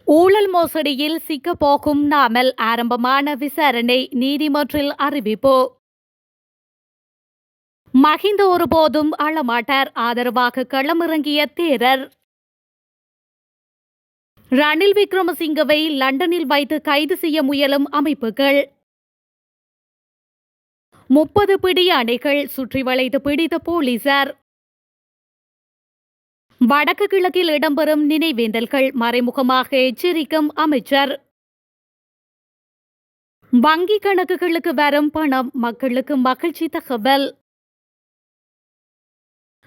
ஊழல் மோசடியில் சிக்கப் போகும் நாமல் ஆரம்பமான விசாரணை நீதிமன்றில் அறிவிப்பு. மஹிந்த ஒருபோதும் அழமாட்டார் ஆதரவாக களமிறங்கிய தேரர். ரணில் விக்ரமசிங்கவை லண்டனில் வைத்து கைது செய்ய முயலும் அமைப்புகள். 30 பிடியானைகள் சுற்றி வளைத்து பிடித்த போலீசார். வடக்கு கிழக்கில் இடம்பெறும் நினைவேந்தல்கள் மறைமுகமாக எச்சரிக்கும் அமைச்சர். வங்கிக் கணக்குகளுக்கு வரும் பணம் மக்களுக்கு மகிழ்ச்சி தகவல்.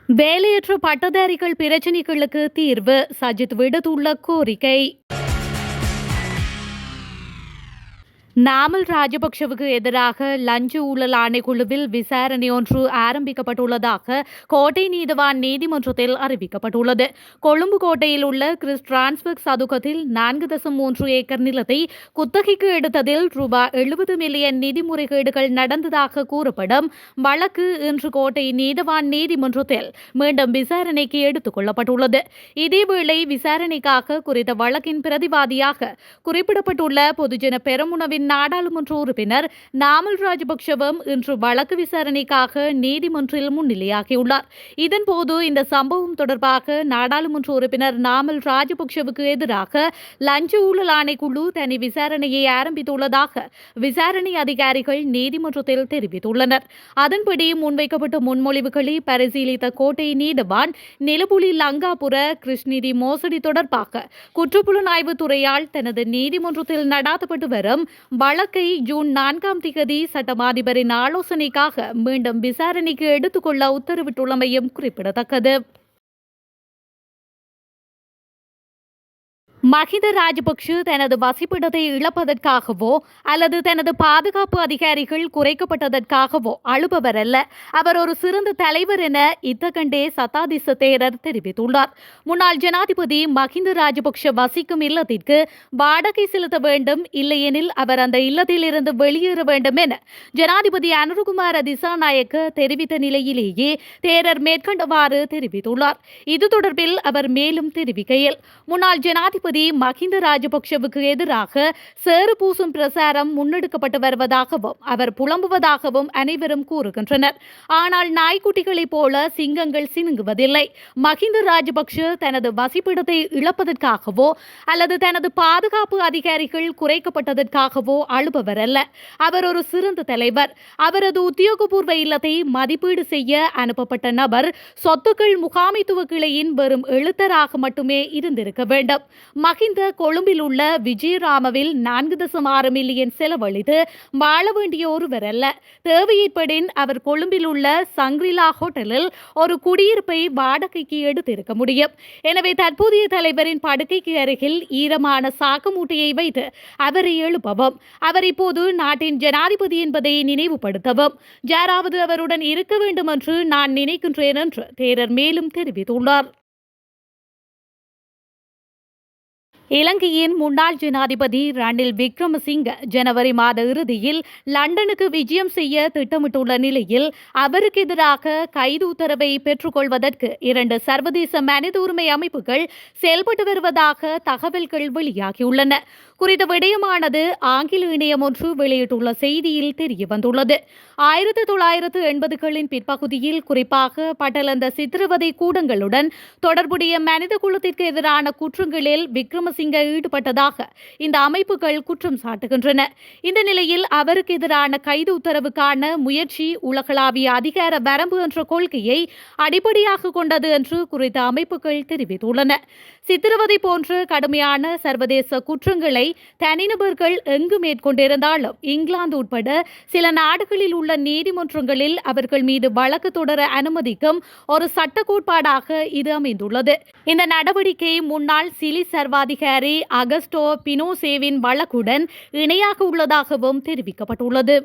வேலையற்ற பட்டதாரிகள் பிரச்சினைகளுக்கு தீர்வு சஜித் விடுத்துள்ள கோரிக்கை. நாமல் ராஜபக்சவுக்கு எதிராக லஞ்ச ஊழல் ஆணைக்குழுவில் விசாரணை ஒன்று ஆரம்பிக்கப்பட்டுள்ளதாக கோட்டை நீதவான் நீதிமன்றத்தில் அறிவிக்கப்பட்டுள்ளது. கொழும்பு கோட்டையில் உள்ள கிறிஸ் டிரான்ஸ்பர்க் சதுக்கத்தில் 4.3 ஏக்கர் நிலத்தை குத்தகைக்கு எடுத்ததில் ரூபாய் 70 மில்லியன் நிதி முறைகேடுகள் நடந்ததாக கூறப்படும் வழக்கு இன்று கோட்டை நீதவான் நீதிமன்றத்தில் மீண்டும் விசாரணைக்கு எடுத்துக் கொள்ளப்பட்டுள்ளது. இதேவேளை விசாரணைக்காக குறித்த வழக்கின் பிரதிவாதியாக குறிப்பிடப்பட்டுள்ள பொதுஜன பெரமுனவின் நாடாளுமன்ற உறுப்பினர் நாமல் ராஜபக்சவும் இன்று வழக்கு விசாரணைக்காக நீதிமன்றில் முன்னிலையாகியுள்ளார். இதன்போது இந்த சம்பவம் தொடர்பாக நாடாளுமன்ற உறுப்பினர் நாமல் ராஜபக்சவுக்கு எதிராக லஞ்ச ஊழல் ஆணைக்குழு தனி விசாரணையை ஆரம்பித்துள்ளதாக விசாரணை அதிகாரிகள் நீதிமன்றத்தில் தெரிவித்துள்ளனர். அதன்படி முன்வைக்கப்பட்ட முன்மொழிவுகளை பரிசீலித்த கோட்டை நீதவான் நிலபுலி லங்காபுர கிருஷ்ணிதி மோசடி தொடர்பாக குற்றப்புலனாய்வு துறையால் தனது நீதிமன்றத்தில் நடாத்தப்பட்டு வரும் வழக்கை ஜூன் 4ஆம் தேதி சட்டமாதிபரின் ஆலோசனைக்காக மீண்டும் விசாரணைக்கு எடுத்துக்கொள்ள உத்தரவிட்டுள்ளமையும் குறிப்பிடத்தக்கது. மஹிந்த ராஜபக்ஷ தனது வசிப்பிடத்தை இழப்பதற்காகவோ அல்லது தனது பாதுகாப்பு அதிகாரிகள் குறைக்கப்பட்டதற்காகவோ அழுபவர் அல்ல. அவர் ஒரு சிறந்த தலைவர் என இத்தகண்டே சத்தாதிச தேரர் தெரிவித்துள்ளார். முன்னாள் ஜனாதிபதி மஹிந்த ராஜபக்ஷ வசிக்கும் இல்லத்திற்கு வாடகை செலுத்த வேண்டும், இல்லையெனில் அவர் அந்த இல்லத்தில் இருந்து வெளியேற வேண்டும் என ஜனாதிபதி அனுருகுமார திசாநாயக்க தெரிவித்த நிலையிலேயே தேரர் மேற்கண்டவாறு தெரிவித்துள்ளார். இது தொடர்பில் அவர் மேலும் தெரிவிக்கையில், முன்னாள் ஜனாதிபதி மஹிந்த ராஜபக்சவுக்கு எதிராக சேறு பூசும் பிரசாரம் முன்னெடுக்கப்பட்டு வருவதாகவும் அவர் புலம்புவதாகவும் அனைவரும் கூறுகின்றனர். ஆனால் நாய்க்குட்டிகளைப் போல சிங்கங்கள் சினுங்குவதில்லை. மஹிந்த ராஜபக்ஷ தனது வசிப்பிடத்தை இழப்பதற்காகவோ அல்லது தனது பாதுகாப்பு அதிகாரிகள் குறைக்கப்பட்டதற்காகவோ அழுபவர் அல்ல. அவர் ஒரு சிறந்த தலைவர். அவரது உத்தியோகபூர்வ இல்லத்தை மதிப்பீடு செய்ய அனுப்பப்பட்ட நபர் சொத்துக்கள் முகாமைத்துவ கிளையின் வெறும் எழுத்தராக மட்டுமே இருந்திருக்க வேண்டும். மஹிந்த கொழும்பில் உள்ள விஜயராமவில் 4.6 மில்லியன் செலவழித்து வாழ வேண்டிய ஒருவர் அல்ல. தேவையேற்படின் அவர் கொழும்பில் உள்ள சங்கிரிலா ஹோட்டலில் ஒரு குடியிருப்பை வாடகைக்கு எடுத்திருக்க முடியும். எனவே தற்போதைய தலைவரின் படுக்கைக்கு அருகில் ஈரமான சாக்கு மூட்டையை வைத்து அவரை எழுப்பவும், அவர் இப்போது நாட்டின் ஜனாதிபதி என்பதை நினைவுபடுத்தவும் யாராவது அவருடன் இருக்க வேண்டும் என்று நான் நினைக்கின்றேன் என்று தேரர் மேலும் தெரிவித்துள்ளார். இலங்கையின் முன்னாள் ஜனாதிபதி ரணில் விக்ரமசிங்க ஜனவரி மாத இறுதியில் லண்டனுக்கு விஜயம் செய்ய திட்டமிட்டுள்ள நிலையில் அவருக்கு எதிராக கைது உத்தரவை பெற்றுக்கொள்வதற்கு 2 சர்வதேச மனித உரிமை அமைப்புகள் செயல்பட்டு வருவதாக தகவல்கள் வெளியாகியுள்ளன. குறித்த விடயமானது ஆங்கில இணையம் ஒன்று வெளியிட்டுள்ள செய்தியில் தெரியவந்துள்ளது. 1980களின் பிற்பகுதியில் குறிப்பாக பட்டலந்த சித்திரவதை கூடங்களுடன் தொடர்புடைய மனித குலத்திற்கு எதிரான குற்றங்களில் விக்ரமசிங்க ஈடுபட்டதாக இந்த அமைப்புகள் குற்றம் சாட்டுகின்றன. இந்த நிலையில் அவருக்கு எதிரான கைது உத்தரவுக்கான முயற்சி உலகளாவிய அதிகார வரம்பு என்ற கொள்கையை அடிப்படையாக கொண்டது என்று குறித்த அமைப்புகள் தெரிவித்துள்ளன. சித்திரவதை போன்ற கடுமையான சர்வதேச குற்றங்களை தனிநபர்கள் எங்கு மேற்கொண்டிருந்தாலும் இங்கிலாந்து உட்பட சில நாடுகளில் உள்ள நீதிமன்றங்களில் அவர்கள் மீது வழக்கு தொடர அனுமதிக்கும் ஒரு சட்ட கோட்பாடாக இது அமைந்துள்ளது. இந்த நடவடிக்கை முன்னாள் சிலி சர்வாதிகாரி அகஸ்டோ பினோசேவின் வழக்குடன் இணையாக உள்ளதாகவும் தெரிவிக்கப்பட்டுள்ளது.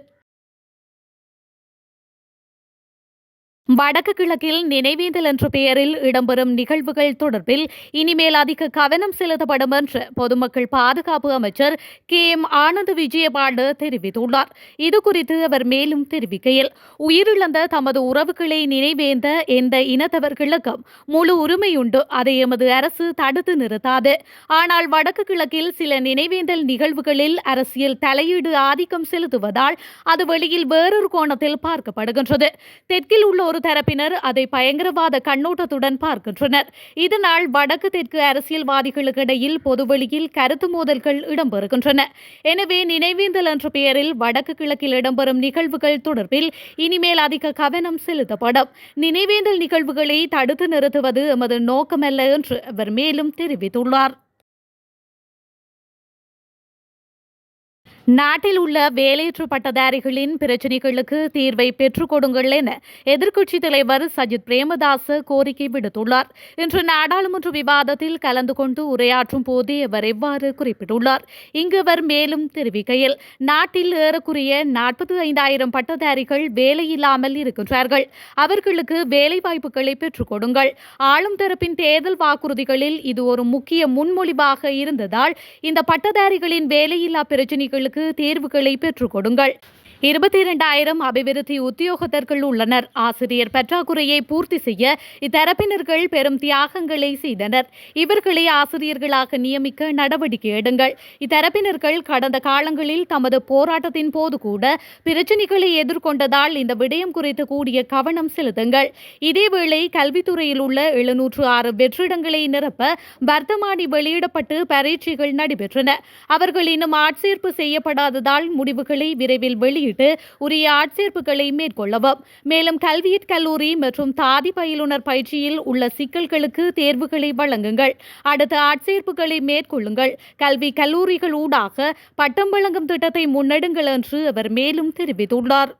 வடக்கு கிழக்கில் நினைவேந்தல் என்ற பெயரில் இடம்பெறும் நிகழ்வுகள் தொடர்பில் இனிமேல் அதிக கவனம் செலுத்தப்படும் என்று பொதுமக்கள் பாதுகாப்பு அமைச்சர் KM ஆனந்த் விஜயபால தெரிவித்துள்ளார். இதுகுறித்து அவர் மேலும் தெரிவிக்கையில், உயிரிழந்த தமது உறவுகளை நினைவேந்த எந்த இனத்தவர்களுக்கும் முழு உரிமையுண்டு. அதை எமது அரசு தடுத்து நிறுத்தாது. ஆனால் வடக்கு கிழக்கில் சில நினைவேந்தல் நிகழ்வுகளில் அரசியல் தலையீடு ஆதிக்கம் செலுத்துவதால் அது வெளியில் வேறொரு கோணத்தில் பார்க்கப்படுகின்றது. தெற்கில் உள்ள ஒரு தரப்பினர் அதை பயங்கரவாத கண்ணோட்டத்துடன் பார்க்கின்றனர். இதனால் வடக்கு தெற்கு அரசியல்வாதிகளுக்கு இடையில் பொதுவெளியில் கருத்து மோதல்கள் இடம்பெறுகின்றன. எனவே நினைவேந்தல் என்ற பெயரில் வடக்கு கிழக்கில் இடம்பெறும் நிகழ்வுகள் தொடர்பில் இனிமேல் அதிக கவனம் செலுத்தப்படும். நினைவேந்தல் நிகழ்வுகளை தடுத்து நிறுத்துவது எமது நோக்கமல்ல என்று அவர் மேலும் தெரிவித்துள்ளார். நாட்டில் உள்ள வேலையற்ற பட்டதாரிகளின் பிரச்சினைகளுக்கு தீர்வை பெற்றுக் கொடுங்கள் என எதிர்க்கட்சித் தலைவர் சஜித் பிரேமதாச கோரிக்கை விடுத்துள்ளார். இன்று நாடாளுமன்ற விவாதத்தில் கலந்து கொண்டு உரையாற்றும் போதே அவர் எவ்வாறு குறிப்பிட்டுள்ளார். இங்கு அவர் மேலும் தெரிவிக்கையில், நாட்டில் ஏறக்குறைய 45,000 பட்டதாரிகள் வேலையில்லாமல் இருக்கின்றார்கள். அவர்களுக்கு வேலைவாய்ப்புகளை பெற்றுக் கொடுங்கள். ஆளும் தரப்பின் தேர்தல் வாக்குறுதிகளில் இது ஒரு முக்கிய முன்மொழிவாக இருந்ததால் இந்த பட்டதாரிகளின் வேலையில்லா பிரச்சினைகளுக்கு தேர்வுகளை பெற்றுக் கொடுங்கள். 22,000 அபிவிருத்தி உத்தியோகத்தர்கள் உள்ளனர். ஆசிரியர் பற்றாக்குறையை பூர்த்தி செய்ய இத்தரப்பினர்கள் பெரும் தியாகங்களை செய்தனர். இவர்களை ஆசிரியர்களாக நியமிக்க நடவடிக்கை எடுங்கள். இத்தரப்பினர்கள் கடந்த காலங்களில் தமது போராட்டத்தின் போது கூட பிரச்சினைகளை எதிர்கொண்டதால் இந்த விடயம் குறித்து கூடிய கவனம் செலுத்துங்கள். இதேவேளை கல்வித்துறையில் உள்ள 706 வெற்றிடங்களை நிரப்ப வர்த்தமானி வெளியிடப்பட்டு பரீட்சைகள் நடைபெற்றன. அவர்கள் இன்னும் ஆட்சேர்ப்பு செய்யப்படாததால் முடிவுகளை விரைவில் வெளியிட்டு உரிய ஆட்சேர்ப்புகளை மேற்கொள்ளவும். மேலும் கல்வியற் கல்லூரி மற்றும் தாதி பயிலுனர் பயிற்சியில் உள்ள சிக்கல்களுக்கு தேர்வுகளை வழங்குங்கள். அடுத்த ஆட்சேர்ப்புகளை மேற்கொள்ளுங்கள். கல்வி கல்லூரிகள் ஊடாக பட்டம் வழங்கும் திட்டத்தை முன்னெடுங்கள் என்று அவர் மேலும் தெரிவித்துள்ளார்.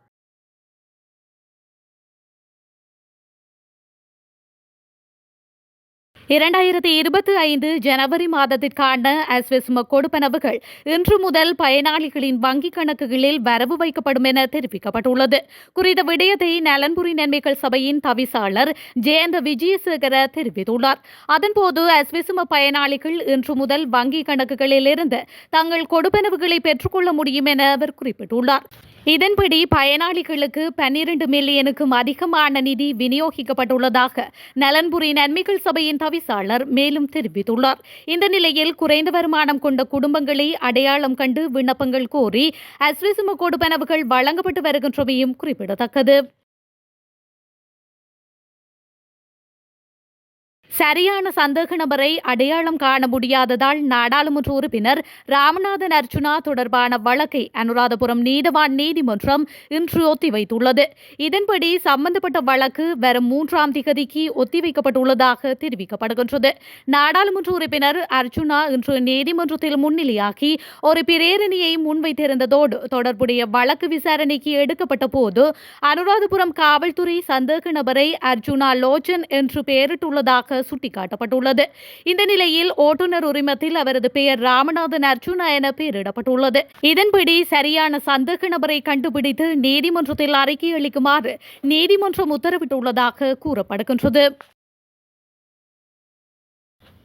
2025 ஜனவரி மாதத்திற்கான அஸ்வெசும கொடுப்பனவுகள் இன்று முதல் பயனாளிகளின் வங்கிக் கணக்குகளில் வரவு வைக்கப்படும் என தெரிவிக்கப்பட்டுள்ளது. குறித்த விடயத்தை நலன்புரி நன்மைகள் சபையின் தவிசாளர் ஜெயந்த விஜயசேகர தெரிவித்துள்ளார். அதன்போது அஸ்வெசும பயனாளிகள் இன்று முதல் வங்கிக் கணக்குகளில் இருந்து தங்கள் கொடுப்பனவுகளை பெற்றுக்கொள்ள முடியும் என அவர் குறிப்பிட்டுள்ளார். இதன்படி பயனாளிகளுக்கு 12 மில்லியனுக்கும் அதிகமான நிதி விநியோகிக்கப்பட்டுள்ளதாக நலன்புரி நன்மைகள் சபையின் தவிசாளர் மேலும் தெரிவித்துள்ளார். இந்த நிலையில் குறைந்த வருமானம் கொண்ட குடும்பங்களை அடையாளம் கண்டு விண்ணப்பங்கள் கோரி அஸ்வெசும கொடுப்பனவுகள் வழங்கப்பட்டு வருகின்றமையும் குறிப்பிடத்தக்கது. சரியான சந்தேக நபரை அடையாளம் காண முடியாததால் நாடாளுமன்ற உறுப்பினர் ராமநாதன் அர்ச்சுனா தொடர்பான வழக்கை அனுராதபுரம் நீதவான் நீதிமன்றம் இன்று ஒத்திவைத்துள்ளது. இதன்படி சம்பந்தப்பட்ட வழக்கு வரும் 3ஆம் திகதிக்கு ஒத்திவைக்கப்பட்டுள்ளதாக தெரிவிக்கப்படுகின்றது. நாடாளுமன்ற உறுப்பினர் அர்ச்சுனா இன்று நீதிமன்றத்தில் முன்னிலையாகி ஒரு பிரேரணையை முன்வைத்திருந்ததோடு தொடர்புடைய வழக்கு விசாரணைக்கு எடுக்கப்பட்ட போது அனுராதபுரம் காவல்துறை சந்தேக நபரை அர்ச்சுனா லோச்சன் என்று பெயரிட்டுள்ளதாக சுட்டிக்காட்டப்பட்டுள்ளது. இந்த நிலையில் ஓட்டுநர் உரிமத்தில் அவரது பெயர் ராமநாதன் அர்ச்சுனா என பெயரிடப்பட்டுள்ளது. இதன்படி சரியான சந்தேக நபரை கண்டுபிடித்து நீதிமன்றத்தில் அறிக்கை அளிக்குமாறு நீதிமன்றம் உத்தரவிட்டுள்ளதாக கூறப்படுகின்றது.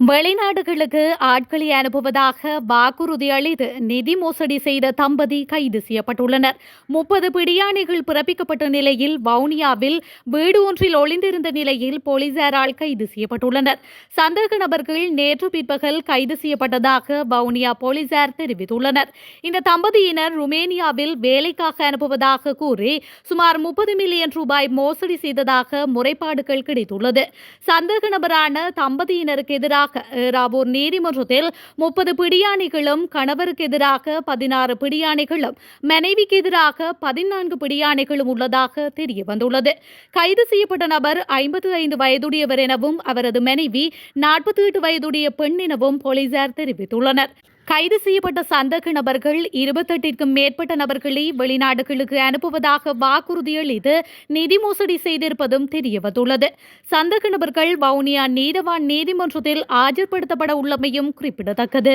வெளிநாடுகளுக்கு ஆட்களை அனுப்புவதாக வாக்குறுதி அளித்து நிதி மோசடி செய்த தம்பதி கைது செய்யப்பட்டுள்ளனர். 30 பிடியாணைகள் பிறப்பிக்கப்பட்ட நிலையில் வவுனியாவில் வீடு ஒன்றில் ஒளிந்திருந்த நிலையில் போலீசாரால் கைது செய்யப்பட்டுள்ளனர். சந்தேக நபர்கள் நேற்று பிற்பகல் கைது செய்யப்பட்டதாக வவுனியா போலீசார் தெரிவித்துள்ளனர். இந்த தம்பதியினர் ருமேனியாவில் வேலைக்காக அனுப்புவதாக கூறி சுமார் 30 மில்லியன் ரூபாய் மோசடி செய்ததாக முறைப்பாடுகள் கிடைத்துள்ளது. சந்தேக நபரான தம்பதியினருக்கு எதிராக ஏறாவூர் நீதிமன்றத்தில் 30 பிடியாணைகளும், கணவருக்கு எதிராக 16 பிடியாணைகளும், மனைவிக்கு எதிராக 14 பிடியாணைகளும் உள்ளதாக தெரிய வந்துள்ளது. கைது செய்யப்பட்ட நபர் 55 வயதுடையவர் எனவும் அவரது மனைவி 48 வயதுடைய பெண் எனவும் போலீசார் தெரிவித்துள்ளனர். கைது செய்யப்பட்ட சந்தேக நபர்கள் 28க்கும் மேற்பட்ட நபர்களை வெளிநாடுகளுக்கு அனுப்புவதாக வாக்குறுதி அளித்து நிதி மோசடி செய்திருப்பதும் தெரியவந்துள்ளது. சந்தேக நபர்கள் வவுனியா நீதவான் நீதிமன்றத்தில் ஆஜர்படுத்தப்பட உள்ளமையும் குறிப்பிடத்தக்கது.